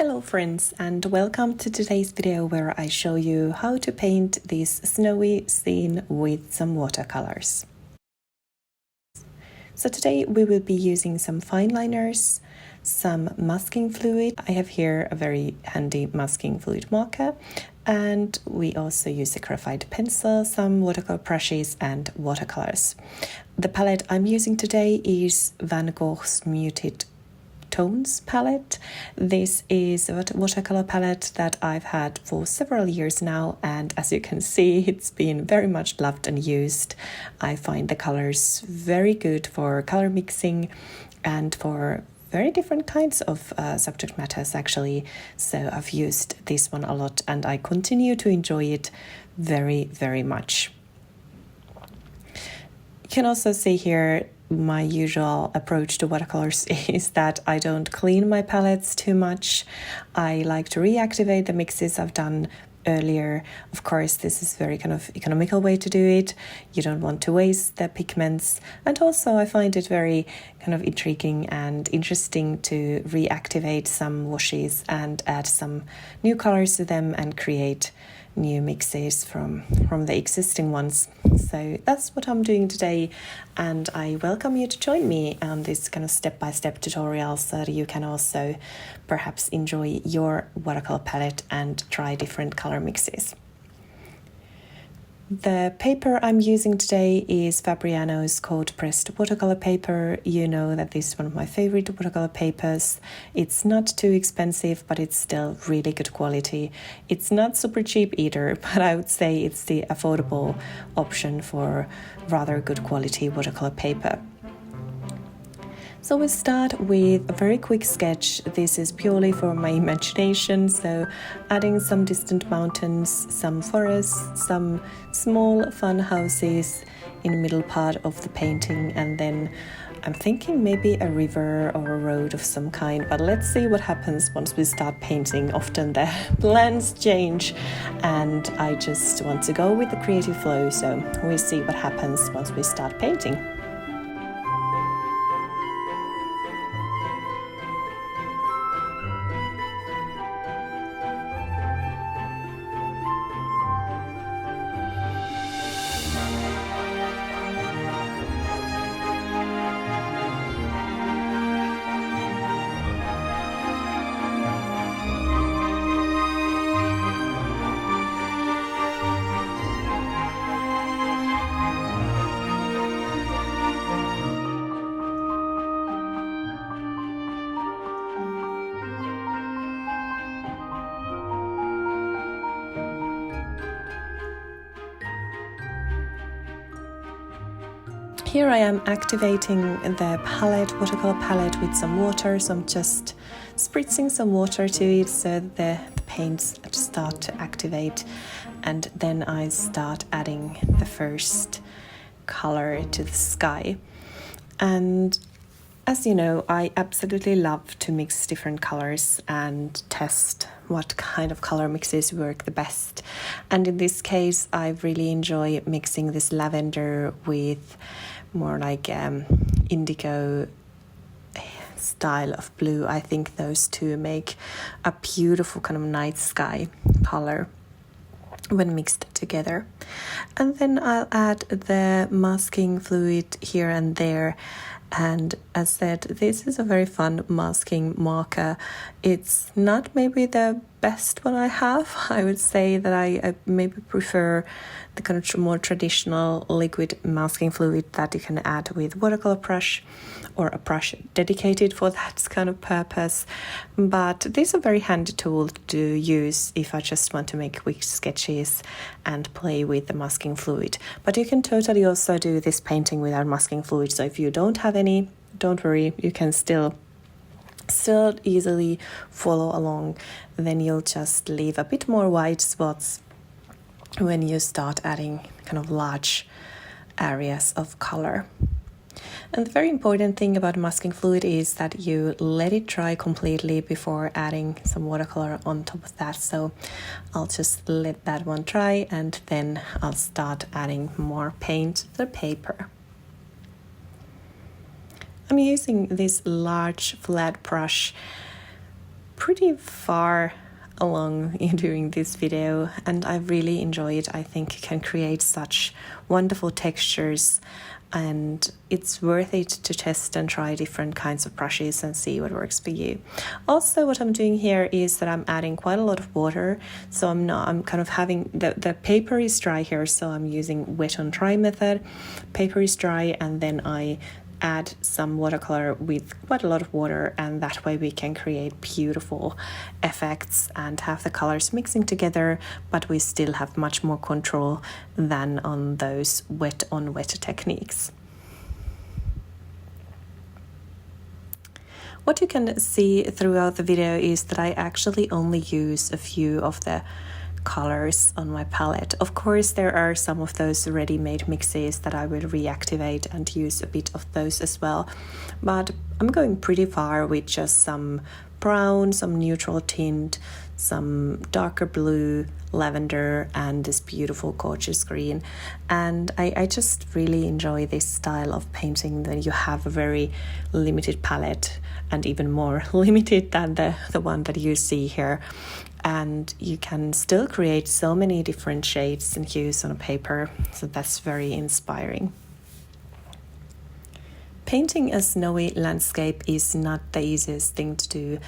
Hello friends, and welcome to today's video where I show you how to paint this snowy scene with some watercolors. So today we will be using some fine liners, some masking fluid. I have here a very handy masking fluid marker, and we also use a graphite pencil, some watercolor brushes and watercolors. The palette I'm using today is Van Gogh's Muted Tones palette. This is a watercolor palette that I've had for several years now, and as you can see, it's been very much loved and used. I find the colors very good for color mixing and for very different kinds of subject matters actually. So I've used this one a lot and I continue to enjoy it very much. You can also see here my usual approach to watercolors is that I don't clean my palettes too much. I like to reactivate the mixes I've done earlier. Of course, this is very kind of economical way to do it. You don't want to waste the pigments, and also I find it very kind of intriguing and interesting to reactivate some washes and add some new colors to them and create new mixes from the existing ones. So that's what I'm doing today, and I welcome you to join me on this kind of step-by-step tutorial so that you can also perhaps enjoy your watercolor palette and try different color mixes. The paper I'm using today is Fabriano's cold pressed watercolor paper. You know that this is one of my favorite watercolor papers. It's not too expensive, but it's still really good quality. It's not super cheap either, but I would say it's the affordable option for rather good quality watercolor paper. So we start with a very quick sketch. This is purely for my imagination, so adding some distant mountains, some forests, some small fun houses in the middle part of the painting, and then I'm thinking maybe a river or a road of some kind, but let's see what happens once we start painting. Often the plans change and I just want to go with the creative flow, so we'll see what happens once we start painting. Here I am activating the watercolor palette with some water, so I'm just spritzing some water to it so the paints start to activate, and then I start adding the first color to the sky. And as you know, I absolutely love to mix different colors and test what kind of color mixes work the best. And in this case, I really enjoy mixing this lavender with more like indigo style of blue. I think those two make a beautiful kind of night sky color when mixed together. And then I'll add the masking fluid here and there. And as said, this is a very fun masking marker. It's not maybe the best one I have. I would say that I maybe prefer the kind of more traditional liquid masking fluid that you can add with watercolor brush or a brush dedicated for that kind of purpose. But this is a very handy tool to use if I just want to make quick sketches and play with the masking fluid. But you can totally also do this painting without masking fluid. So if you don't have any, don't worry, you can still easily follow along. Then you'll just leave a bit more white spots when you start adding kind of large areas of color. And the very important thing about masking fluid is that you let it dry completely before adding some watercolor on top of that. So I'll just let that one dry and then I'll start adding more paint to the paper. I'm using this large flat brush pretty far along during this video, and I really enjoy it. I think you can create such wonderful textures, and it's worth it to test and try different kinds of brushes and see what works for you. Also, what I'm doing here is that I'm adding quite a lot of water, so I'm kind of having the paper is dry here, so I'm using wet on dry method. Paper is dry, and then I add some watercolor with quite a lot of water, and that way we can create beautiful effects and have the colors mixing together, but we still have much more control than on those wet on wet techniques. What you can see throughout the video is that I actually only use a few of the colors on my palette. Of course, there are some of those ready-made mixes that I will reactivate and use a bit of those as well, but I'm going pretty far with just some brown, some neutral tint, some darker blue, lavender, and this beautiful gorgeous green. And I just really enjoy this style of painting, that you have a very limited palette, and even more limited than the one that you see here, and you can still create so many different shades and hues on a paper, so that's very inspiring. Painting a snowy landscape is not the easiest thing to do.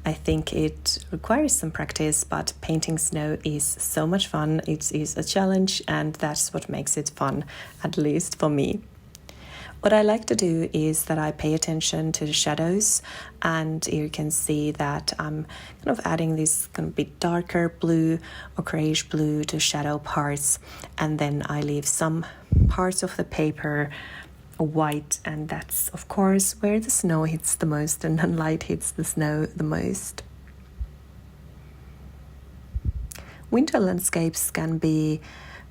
I think it requires some practice, but painting snow is so much fun. It is a challenge, and that's what makes it fun, at least for me. What I like to do is that I pay attention to the shadows, and you can see that I'm kind of adding this kind of bit darker blue or grayish blue to shadow parts, and then I leave some parts of the paper white, and that's of course where the snow hits the most and the light hits the snow the most. Winter landscapes can be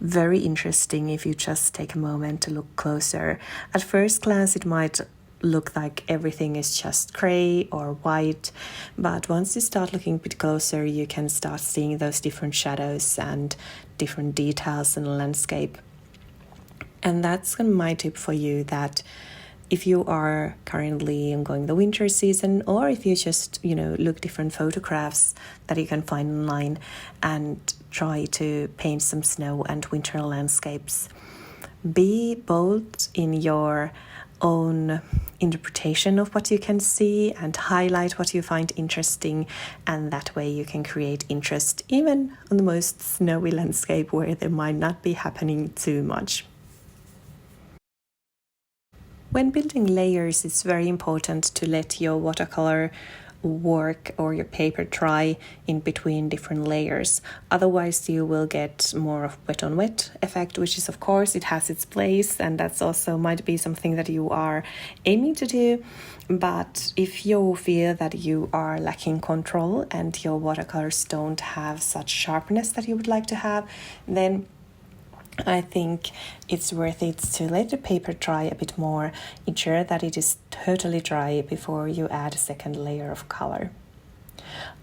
very interesting if you just take a moment to look closer. At first glance it might look like everything is just gray or white, but once you start looking a bit closer, you can start seeing those different shadows and different details in the landscape. And that's my tip for you, that if you are currently ongoing the winter season, or if you just, look different photographs that you can find online and try to paint some snow and winter landscapes, be bold in your own interpretation of what you can see and highlight what you find interesting, and that way you can create interest even on the most snowy landscape where there might not be happening too much. When building layers, it's very important to let your watercolor work or your paper dry in between different layers. Otherwise, you will get more of wet on wet effect, which is, of course, it has its place, and that's also might be something that you are aiming to do. But if you feel that you are lacking control and your watercolors don't have such sharpness that you would like to have, then I think it's worth it to let the paper dry a bit more. Ensure that it is totally dry before you add a second layer of color.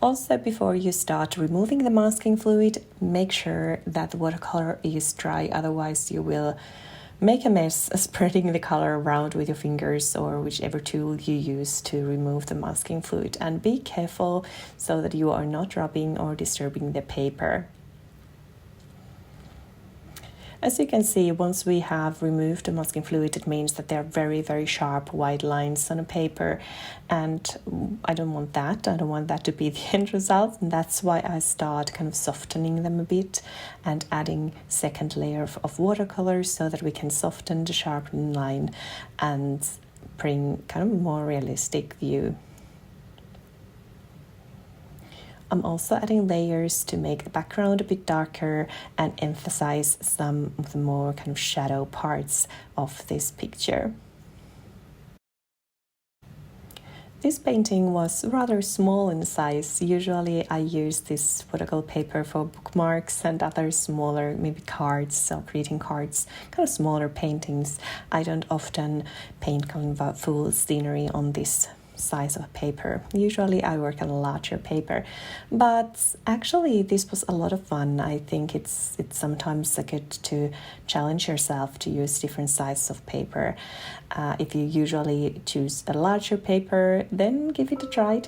Also, before you start removing the masking fluid, make sure that the watercolor is dry, otherwise you will make a mess spreading the color around with your fingers or whichever tool you use to remove the masking fluid. And be careful so that you are not rubbing or disturbing the paper. As you can see, once we have removed the masking fluid, it means that there are very, very sharp white lines on a paper, and I don't want that. I don't want that to be the end result, and that's why I start kind of softening them a bit and adding second layer of watercolor so that we can soften the sharp line and bring kind of more realistic view. I'm also adding layers to make the background a bit darker and emphasize some of the more kind of shadow parts of this picture. This painting was rather small in size. Usually I use this watercolor paper for bookmarks and other smaller, maybe cards or greeting cards, kind of smaller paintings. I don't often paint kind of full scenery on this size of paper. Usually I work on a larger paper, but actually this was a lot of fun. I think it's sometimes good to challenge yourself to use different sizes of paper. If you usually choose a larger paper, then give it a try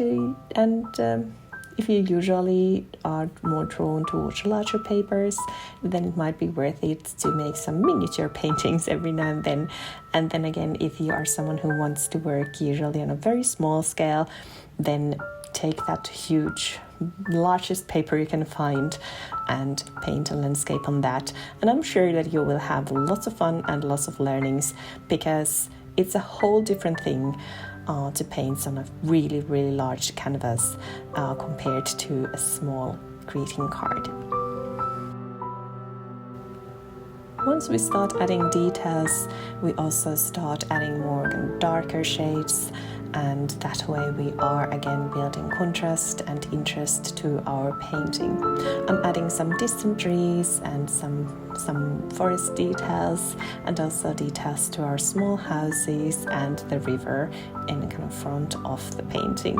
and If you usually are more drawn towards larger papers, then it might be worth it to make some miniature paintings every now and then. And then again, if you are someone who wants to work usually on a very small scale, then take that huge, largest paper you can find and paint a landscape on that. And I'm sure that you will have lots of fun and lots of learnings, because it's a whole different thing to paint on a really, really large canvas compared to a small greeting card. Once we start adding details, we also start adding more darker shades, and that way we are again building contrast and interest to our painting. I'm adding some distant trees and some forest details, and also details to our small houses and the river in kind of front of the painting.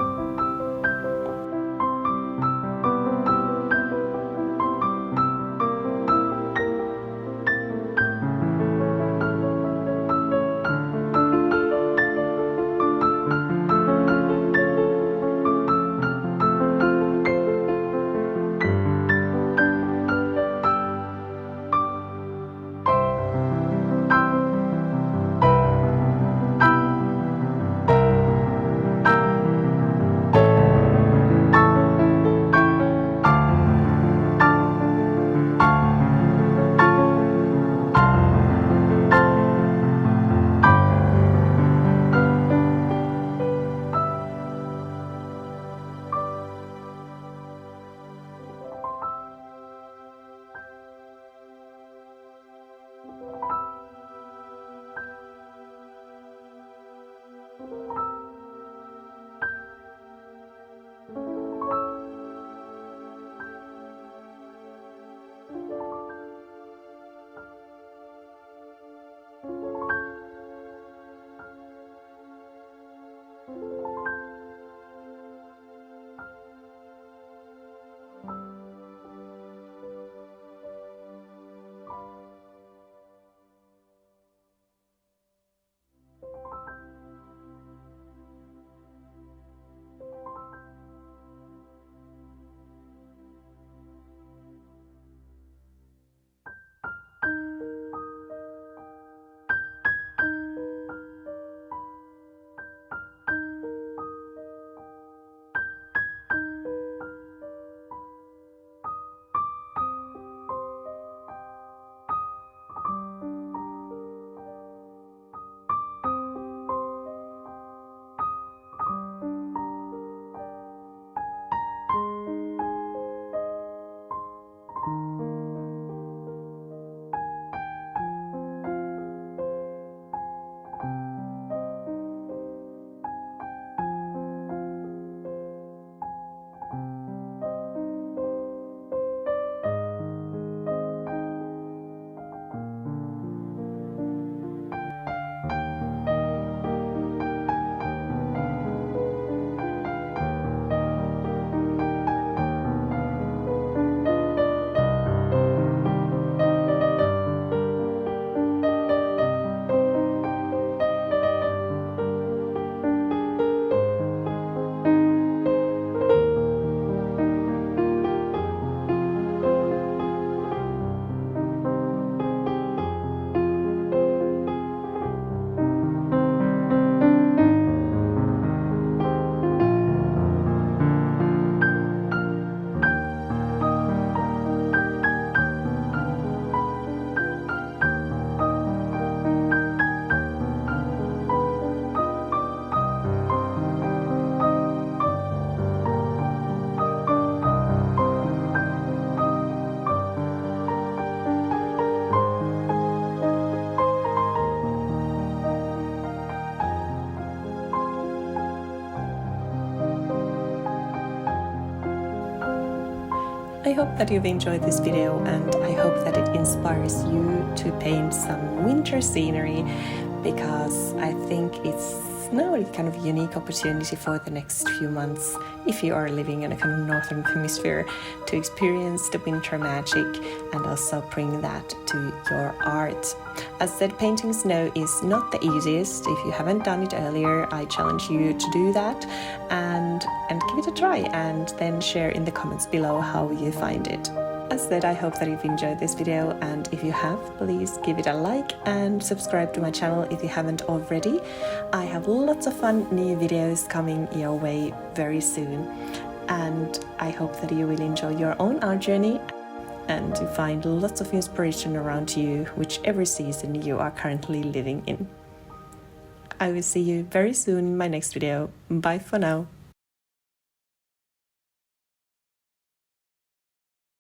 I hope that you've enjoyed this video, and I hope that it inspires you to paint some winter scenery, because I think it's now a kind of unique opportunity for the next few months, if you are living in a kind of northern hemisphere, to experience the winter magic and also bring that to your art. As said, painting snow is not the easiest. If you haven't done it earlier, I challenge you to do that and give it a try, and then share in the comments below how you find it. As said, I hope that you've enjoyed this video, and if you have, please give it a like and subscribe to my channel if you haven't already. I have lots of fun new videos coming your way very soon, and I hope that you will enjoy your own art journey and to find lots of inspiration around you, whichever season you are currently living in. I will see you very soon in my next video. Bye for now.